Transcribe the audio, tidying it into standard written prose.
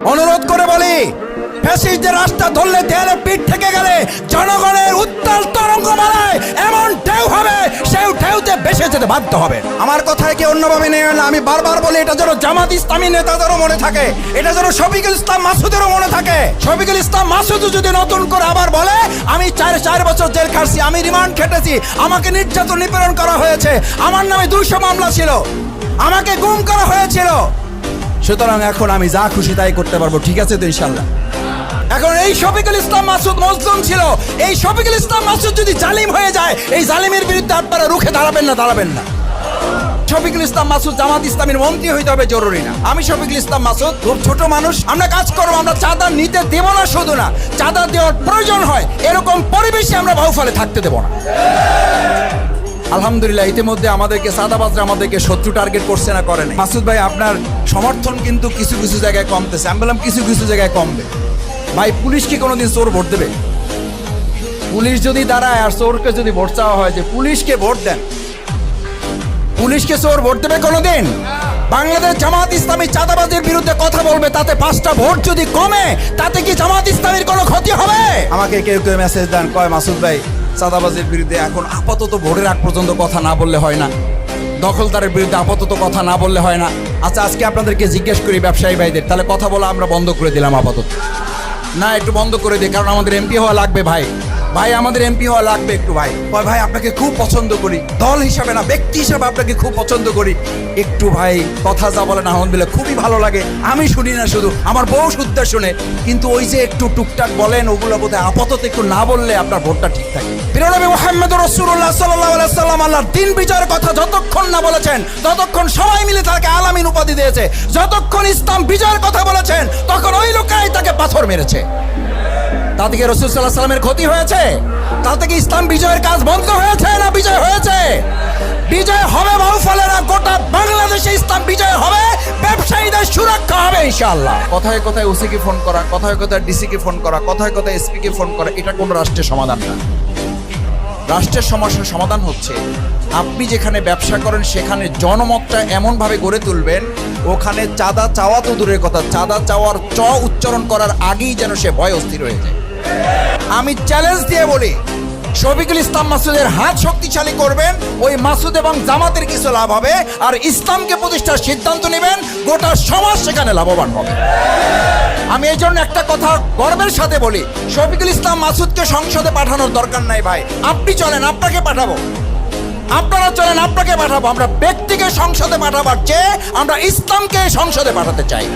অনুরোধ করে বলি, ফ্যাসিস্টদের রাস্তা ধরলে দেয়ালে পিঠ থেকে গেলে জনগণের উত্তাল তরঙ্গমালায় এমন ঢেউ হবে, সেই ঢেউতে ভেসে যেতে বাধ্য হবে। আমার কথায় কি অন্যভাবে নেবেন না, আমি বারবার বলি এটা যেন জামাত ইসলামী নেতাদেরও মনে থাকে, এটা যেন শফিকুল ইসলাম মাসুদেরও মনে থাকে। শফিকুল ইসলাম মাসুদ যদি নতুন করে আবার বলে আমি চার বছর জেল খাটছি, আমি রিমান্ড খেটেছি, আমাকে নির্যাতন নিপীড়ন করা হয়েছে, আমার নামে 200 মামলা ছিল, আমাকে গুম করা হয়েছিল, সুতরাং এখন আমি যা খুশি তাই করতে পারবো, ঠিক আছে তো ইনশাল্লাহ? এখন এই শফিকুল ইসলাম মাসুদ মজলুম ছিল, এই শফিকুল ইসলাম মাসুদ যদি জালিম হয়ে যায়, এই জালিমের বিরুদ্ধে আপনারা রুখে দাঁড়াবেন না। শফিকুল ইসলাম মাসুদ জামাত ইসলামের মন্ত্রী হইতে হবে জরুরি না। আমি শফিকুল ইসলাম মাসুদ খুব ছোট মানুষ, আমরা কাজ করবো, আমরা চাঁদা নিতে দেব না, শুধু না চাঁদা দেওয়ার প্রয়োজন হয় এরকম পরিবেশে আমরা বাহুফলে থাকতে দেব না। আলহামদুলিল্লাহ ইতিমধ্যে আমাদেরকে সাদাবাজরা আমাদেরকে শত্রু টার্গেট করছে না, করে না। মাসুদ ভাই আপনার সমর্থন কিন্তু কিছু কিছু জায়গায় কমতেছে, আমি বললাম কিছু কিছু জায়গায় কমবে। ভাই পুলিশ কি কোনোদিন চোর ভোট দেবে? পুলিশ যদি দাঁড়ায় আর চোরকে যদি ভোট চাওয়া হয় যে পুলিশকে ভোট দেন, পুলিশকে চোর ভোট দেবে কোনোদিন? বাংলাদেশ জামাত ইসলামী চাঁদাবাজির বিরুদ্ধে কথা বলবে, তাতে 5টা ভোট যদি কমে তাতে কি জামাত ইসলামীর কোনো ক্ষতি হবে? আমাকে কেউ কেউ মেসেজ দেন, কয় মাসুদ ভাই চাঁদাবাজির বিরুদ্ধে এখন আপাতত ভোটের আগ পর্যন্ত কথা না বললে হয় না, দখলদারের বিরুদ্ধে আপাতত কথা না বললে হয় না। আচ্ছা আজকে আপনাদেরকে জিজ্ঞেস করি ব্যবসায়ী ভাইদের, তাহলে কথা বলা আমরা বন্ধ করে দিলাম আপাতত? না, একটু বন্ধ করে দিই, কারণ আমাদের এমপি হওয়া লাগবে ভাই, আমাদের এমপি হওয়া লাগবে একটু। ভাই আপনাকে খুব পছন্দ করি, দল হিসাবে না ব্যক্তি হিসাবে আপনাকে খুব পছন্দ করি, একটু ভাই কথা যা বলেন আলহামদুলিল্লাহ খুবই ভালো লাগে, আমি শুনি না শুধু, আমার বউ শুদ্ধা শুনে, কিন্তু ওই যে একটু টুকটাক বলেন ওগুলো বোধহয় আপাতত একটু না বললে আপনার ভোটটা ঠিক থাকে। প্রিয় নবী মুহাম্মদুর রাসূলুল্লাহ সাল্লাল্লাহু আলাইহি ওয়াসাল্লাম আল্লাহর দিন বিজয়ের কথা যতক্ষণ না বলেছেন ততক্ষণ সবাই মিলে তাকে আলামিন উপাধি দিয়েছে, যতক্ষণ ইসলাম বিজয়ের কথা বলেছেন তখন ওই লোকেরাই তাকে পাথর মেরেছে। তা থেকে রাসূল সাল্লাল্লাহু আলাইহি ওয়াসাল্লামের ক্ষতি হয়েছে? তা থেকে ইসলাম বিজয়ের কাজ বন্ধ হয়েছে না বিজয় হয়েছে? বিজয় হবে বাহুফলেরা, গোটা বাংলাদেশে ইসলাম বিজয় হবে, ব্যবসায়ীদের সুরক্ষা হবে ইনশাআল্লাহ। কথায় কথায় ওসিকে ফোন করা, কথায় কথায় ডিসিকে ফোন করা, কথায় কথায় এসপিকে ফোন করা, এটা কোনো রাষ্ট্রের সমাধান না। রাষ্ট্রের সমস্যার সমাধান হচ্ছে আপনি যেখানে ব্যবসা করেন সেখানে জনমতটা এমনভাবে গড়ে তুলবেন, ওখানে চাঁদা চাওয়া তো দূরের কথা, চাঁদা চাওয়ার উচ্চারণ করার আগেই যেন সে ভয় অস্থির হয়ে যায়। আমি চ্যালেঞ্জ দিয়ে বলি, শফিকুল ইসলাম মাসুদের হাত শক্তিশালী করবেন, ওই মাসুদ এবং জামাতের কিছু লাভ হবে, আর ইসলামকে প্রতিষ্ঠার সিদ্ধান্ত নেবেন, গোটা সমাজ সেখানে লাভবান হবে। আমি এই জন্য একটা কথা গর্বের সাথে বলি, শফিকুল ইসলাম মাসুদকে সংসদে পাঠানোর দরকার নাই ভাই, আপনি চলেন আপনাকে পাঠাবো, আপনারা চলেন আপনাকে পাঠাবো। আমরা ব্যক্তিকে সংসদে পাঠাবার চেয়ে আমরা ইসলামকে সংসদে পাঠাতে চাই।